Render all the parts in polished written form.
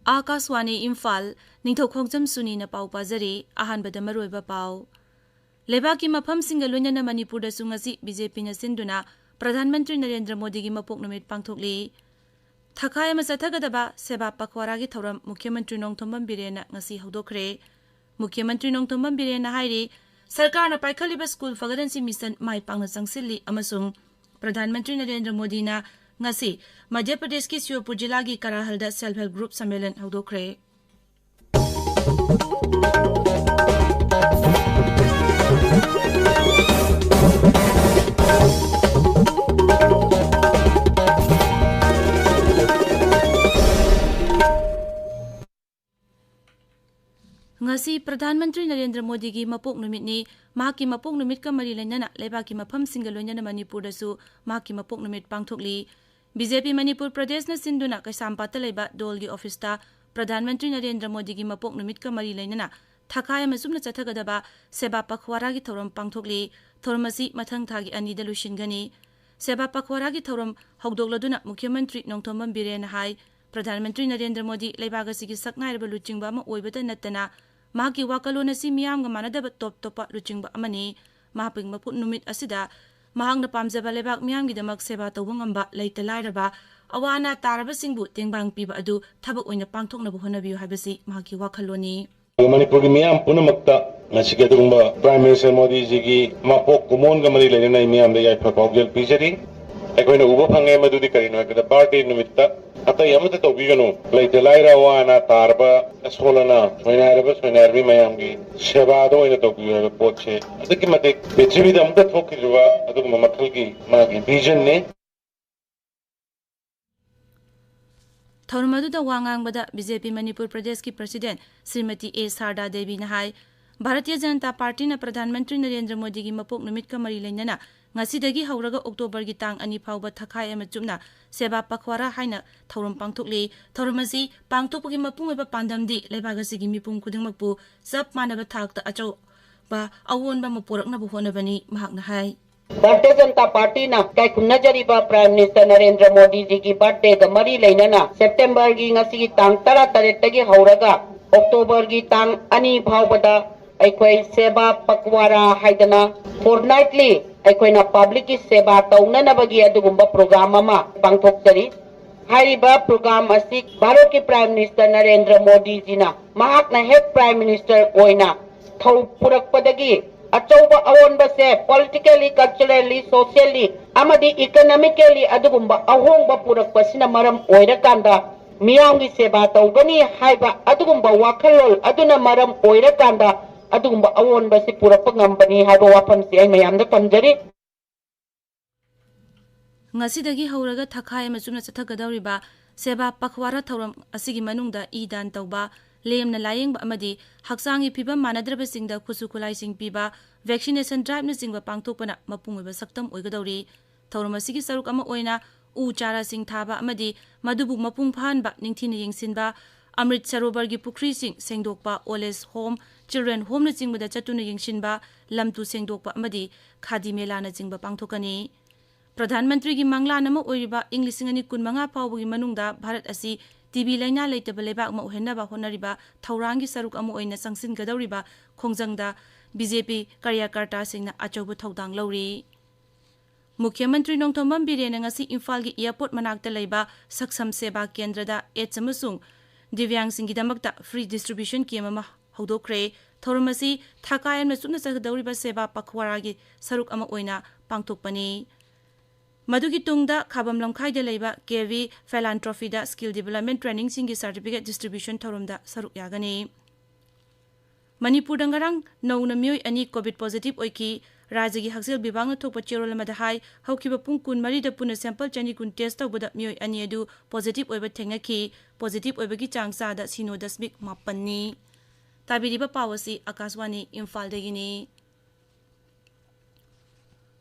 Akaswani Imphal Ningthoukhongjam Suni na pau pazari ahanbada maroiba pau Lebaki mafam singa loinana Manipur da sungasi BJP na sinduna Pradhan Mantri Narendra Modi gi mapok numit pangthokli Thakaya masathagadaba seba pakwara gi thauram Mukhyamantri Nongthombam Birena ngasi haudokhre Mukhyamantri Nongthombam Birena hairi Sarkar na paikhaliba school fagadansi mission mai pangna changsilli amasung Pradhan Mantri Narendra Modi na ngasi Madhya Pradesh ki Shivpur jila gi Karahalda self help group sammelan haudokhre ngasi Pradhan Mantri Narendra Modi gi mapok numit ni mahaki mapok numit ka mari lainana lebaki mafam singa loinana Manipur da su mahaki mapok numit pangthokli BJP Manipur Pradesh na sinduna kaisampata leiba dol gi office ta Pradhan Mantri Narendra Modi gi mapok numit ka mari lainana thakaya masumna chathagadaba seba pakhwara gi thoram pangthokli thormasi mathang thagi ani da lushingani seba pakhwara gi thoram hogdogladuna Mukhyamantri Nongthombam Birena hai Pradhan Mantri Narendra Modi leibaga sigi saknairba luchingba ma oibata natana mahaki wakalona si miyamga manadaba top topa luchingba amani mahaping maput numit asida mahangna pamjaba lebak miyamgidamak seba tawba ngamba leita lairaba awana taraba singbu tengbang piba adu thabak oina pangthoknabu honabiyu habasi mahaki wakaloni Manipur ki miyam punamakta nasi ke tugumba Prime Minister Modi ji ki mapok kumon ga mari lena miyam de yai phapawgel pijari ekoi na uba phange madudi karino ekada party numitta ata yamata tobigano leita laira wana tarba asolana soinarbi mayam gi seba do ina tobiyo poche adiki mate bechibi da amta thokirwa adu mamakal ki magi vision ne Thormadu da wangang bada BJP Manipur Pradesh ki President Srimati A Sarda Devi na hai Bharatiya Janata Party na Pradhan Mantri Narendra Modi gi mapok numit ka mari lainana ngasidagi hauraga October gi tang ani phawba thakai ama chumna seba pakhwara haina thorum pangthokli thormasi pangthokpagi mapung eba pandamdi lebaga sigi mipum khudingmakpu sap manaba thakta achau ba awonba maporakna bu honabani mahakna hai Bharatiya Janata Party na kay kunajariba Prime Minister Narendra Modi ji ki birthday ga mari lainana September gi ngasi gi tang 13 tagi hauraga October gi tang ani phawbada aikoi seba pakwara haidana fortnightly aikoi na public ki seba taunana bagi adugumba program ama pangthokjari hariba program asik Bharat ki Prime Minister Narendra Modi ji na mahak na head Prime Minister oina thau purakpadagi achauba awonba se politically culturally socially amadi economically adugumba ahongba purakpasina maram oirakanda miyamgi seba tawgani haiba adugumba wakhalol aduna maram oirakanda adugumba awonba se purakpa ngambani haiba wafam se ai mayamda tamjari ngasidagi hauraga thakai masumna chathagadawriba seba pakhwara thoram asigi manungda idan tawba lemna layengba amadi haksangi phibam manadraba singda khusu khulai sing piba vaccination drive na singba pangthokpana mapungweba saktam oigadawri thoram asigi saruk ama oina u chara sing thaba amadi madubu mapung phanba ningthina yengsinba Amrit Sarovar gi pukri sing sengdokpa oles home children home na jingbada chatuna yengsinba lamtu sengdokpa amadi khadi mela na jingba pangthokani Pradhan Mantri gi mangla nama oiriba English ngani kunmanga pawbugi manungda Bharat asi TV laina leitaba lebak ma uhenaba honariba thaurangi saruk amu oina sangsin gadawriba khongjangda BJP karyakarta singna achaubu thaudang lawri Mukhyamantri Nongthombam Birena ngasi Imphal gi airport manakta leiba saksam seba kendrada etsamasung divyang singidamakta free distribution kema hodokre thormasi thakayan masumna sakdawriba seba pakhwara gi saruk ama oina pangthokpani Madugi tungda khabam lamkhaida leiba KV philanthropy da skill development training singi certificate distribution thorumda saruk yagani Manipur dangarang nauna myoi ani covid positive oiki Raja gi haksel bibang thokpa cherol ma da hai haukiba pung kun mari da puna sample chani kun test tawbada myoi ani adu positive oiba thengaki positive oiba gi changsa da sino dasmik mapanni tabiriba pawasi Akaswani Imphal degini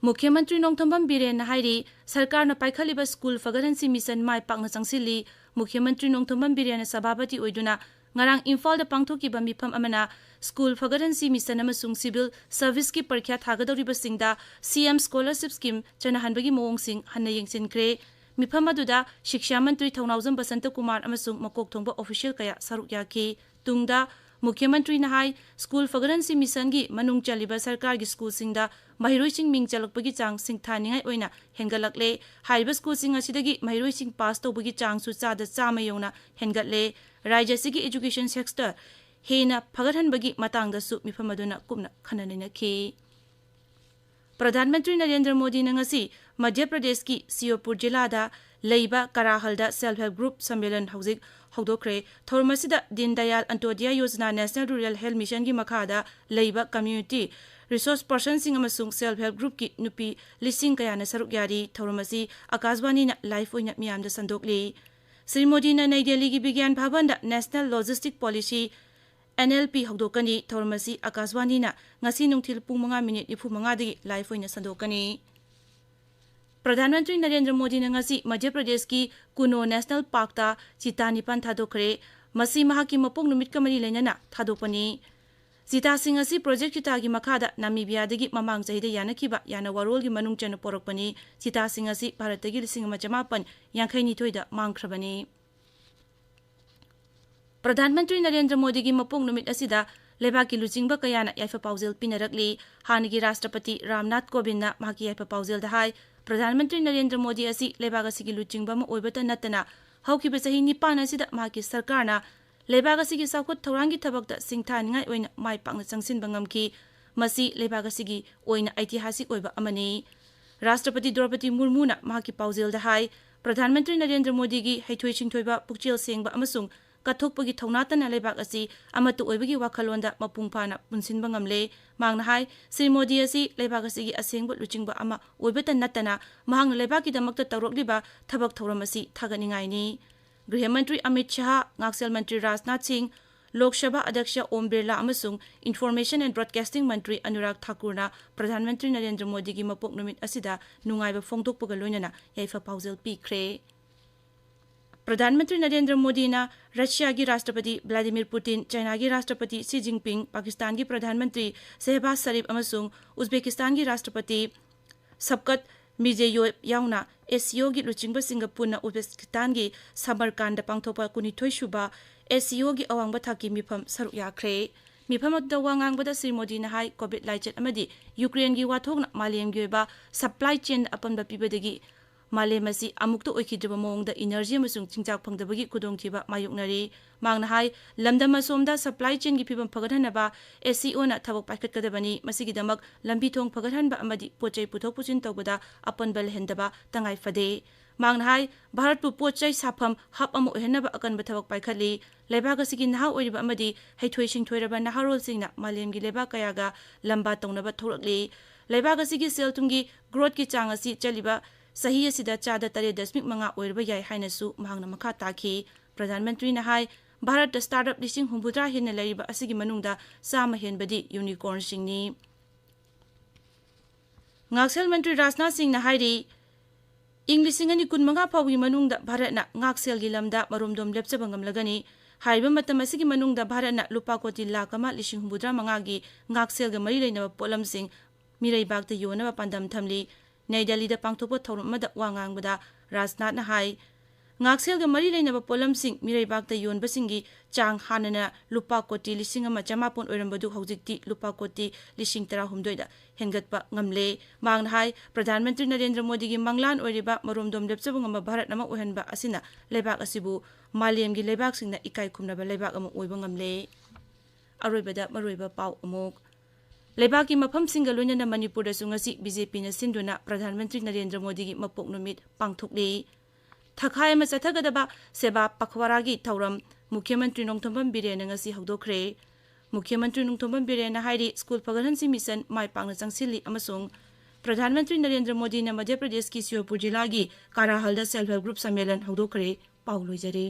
मुख्यमंत्री नोंगथोंबम बिरेन हाइरी सरकार न पाइखलिबा school फगरहनसी mission my पाकना चंगसिली मुख्यमंत्री Nongthombam villain सभापति ओइदुना ngarang Imphal da pangthokiba mifam amana school fagaransi mission amasung civil service ki parkya thagadoriba singda CM scholarship scheme chanahanbagi mawong sing hanna yengsinkre mifam aduda shiksha mantri Thaunaujam Basanta Kumar amasung makok thongba official kaya saruk yaki tungda मुख्यमंत्री नहाई school फगरनसी mission की मनुंग चलिबा सरकार की school सिंगदा महिरोइसिंग Ming चलकपगी चांग सिंगथानिंगाई ओइना हेंगलकले हाइबा school सिंग असिदगी महिरोइसिंग पास तौबगी चांग सु चादा चामा यौना हेंगतले राज्य सिगी education sector हेना फगरहनबगी मतांगदसु मिफम अदुना कुमना खननिनखि प्रधानमंत्री नरेंद्र मोदी नंगसी मध्य प्रदेश की सियोपुर जिला दा लेबा कराहलदा सेल्फ हेल्प ग्रुप सम्मेलन हौजिक हौदोखरे थौरमसिदा दीन दयाल अंत्योदय योजना नेशनल रूरल हेल्थ मिशन की मखादा लेबा कम्युनिटी रिसोर्स पर्सन सिंग अमसुंग सेल्फ हेल्प ग्रुप की नुपी लिसिंग कयाना सरुक यारी थौरमसी आकाशवाणी ना लाइव ओइना मियामदा संदोकली श्री मोदी ना नई दिल्ली की विज्ञान भवन दा नेशनल लॉजिस्टिक पॉलिसी NLP हौदोकनी थौरमसी आकाशवाणी ना ngasi nungthil pung 5 minute 25 dagi live oina sandokani प्रधानमंत्री नरेंद्र मोदी ने ngasi मध्य प्रदेश की कुनो नेशनल पार्क ता चीता निपान थादोखरे मसी महा की मपोंग नुमित कमरी लेना थादोपनी चीता सिंह असि प्रोजेक्ट चीता की मखादा नामीबिया दगी ममांग चहिदा यानखिबा याना वरोल की मनुंग चन पोरकपनी चीता सिंह असि भारत दगी 1958 दा मांगख्रबनी प्रधानमंत्री नरेंद्र मोदी की मपोंग नुमित असिदा लेबा की लुचिंगबा कयाना याइफा पाउजेल पिनरकली हानिगी राष्ट्रपति रामनाथ कोविंद ना माकी याइफा पाउजेल दहाई प्रधानमंत्री नरेंद्र मोदी असि लेबाग असि की लुचिंगबा म ओइबता नतना हौकिबा सही निपान असिदा माकी सरकारना लेबाग असि की साखुत थौरांगी थबकता सिंगथानिंगाई ओइना माइ पाकना चंगसिनबा ngamki मसी लेबाग असि की ओइना ऐतिहासिक ओइबा अमनी राष्ट्रपति द्रौपदी मुर्मू ना माकी पाउजेल दहाई प्रधानमंत्री नरेंद्र मोदी की हैथोइ सिंथोइबा पुक्चेल सेंगबा अमसुंग कथोकपगी थौनातना लेबाक असि अमतु ओइबगी वाखलोंदा मपुंगफाना पुनसिनबा ngamle मांगना हाई श्री मोदी असि लेबाक असि असेंगबा लुचिंगबा अमा ओइबता नतना महांगना लेबाकी दमकता तौरकलिबा थबक थौरम असि थागनिंगाइनी गृह मंत्री अमित शाह ngaksil मंत्री राजनाथ सिंह लोकसभा अध्यक्ष Om Birla अमसुंग information and broadcasting मंत्री अनुराग ठाकुरना प्रधानमंत्री नरेंद्र मोदी की मपोक नुमित असिदा नुंगाइबा फोंदोकपगा लोइनना याइफा पाउजेल पीख्रे प्रधानमंत्री नरेंद्र मोदी ना रशिया की राष्ट्रपति व्लादिमीर पुतिन चाइना की राष्ट्रपति शी जिनपिंग पाकिस्तान की प्रधानमंत्री शहबाज शरीफ अमसुंग उज्बेकिस्तान की राष्ट्रपति शबकत मिर्जियोयेव याउना एससीओ की लुचिंगबा सिंगापुर उज्बेकिस्तान की समरकांड पांगथोपा 19 सुबा एससीओ की अवांगबा थाकी मिफम सरुक याख्रे मिफम अदुदा वांगांगबदा श्री मोदी ना हाई कोविड लाइचेट अमदी यूक्रेन की वाथोगना मालेमगी ओइबा सप्लाई चेन अपनबा पिबदगी मालेमसी अमुक्त ओइखिद्रबा मोंगदा एनर्जी अमसुंग चिंचाक फंगदबगी खुदोंथिबा मायुकनरी मांगना हाई लमदम असोमदा सप्लाई चेन की फिबम फगदहनबा एससीओ ना थबक पाइखतकदबनी मसिगिदमक लंबी थोंग फगदहनबा अमदी पोचै पुथोक पुचिन तौबदा अपनबल हेंदबा तंगाई फदे मांगना हाई भारत पु पोचै साफम हब अमु ओहनबा अकनबा थबक पाइखली लेबाग असिगी नहा ओइरबा अमदी हैथोइ सिंथोइरबा नहारोल सिंगना मालेमगी लेबा कयागा लंबा तौनबा थोरकली लेबाग असिगी सेलतुंगी ग्रोथ की चांग असि चलिबा सही असिदा चादा 3.5 ओइरबा याय हाइनसु मांगना मखा ताखी प्रधानमंत्री ना हाई भारत स्टार्टअप 100 हेन लैरिबा असिगी मनुंगदा सामा हेनबदी यूनिकॉर्न सिंगनी ngaksil मंत्री राजनाथ सिंह ना हाइरी इंग्लिश सिंगनी 15 फावगी मनुंगदा भारतना ngaksil gi lamda maromdom lepchaba ngamlagani हाइबा मतम असिगी मनुंगदा भारतना लुपा कोटी लाख अमा 175 gi ngaksil ga mari leinaba polam sing मिरैबागता योनबा पांदम थमली नई दिल्ली दा पांगथोपा थौरमदा वांगांगबदा राजनाथ ना high ngaksil ga mari leinaba polam sing मिरैबागता योनबा सिंगी चांग हानना लुपा कोटी 1,500 ओइरमबदु हौजिकती लुपा कोटी 13,000 दा हेंगतपा ngamle मांगना हाई प्रधानमंत्री नरेंद्र मोदी की मंगलान ओइरिबा मरोमदोम लेपचबा ngamba भारत nama ओहनबा असिना लेबाक असिबु मालेमगी लेबाक सिंगना इकाई खुमनबा लेबाक अमा ओइबा ngamle अरोइबदा मरोइबा पाउ अमुक लेबाक की मफम सिंगा लोइनना मणिपुर दसु ngasi बीजेपी ना सिंदुना प्रधानमंत्री नरेंद्र मोदी की मपोक नुमित पांगथोकले थखाय मा चथगदबा सेबा पखवारा की थौरम मुख्यमंत्री नोंगथोंबम बिरेन ngasi हौदोखरे मुख्यमंत्री नोंगथोंबम बिरेन हाइरी स्कूल फगरहनसी मिशन माय पांगना चंगसिली अमसुंग प्रधानमंत्री नरेंद्र मोदी ना मध्य प्रदेश की सियोपुर जिला की काराहलदा सेल्फ हेल्प ग्रुप सम्मेलन हौदोखरे पाउ लोइजरे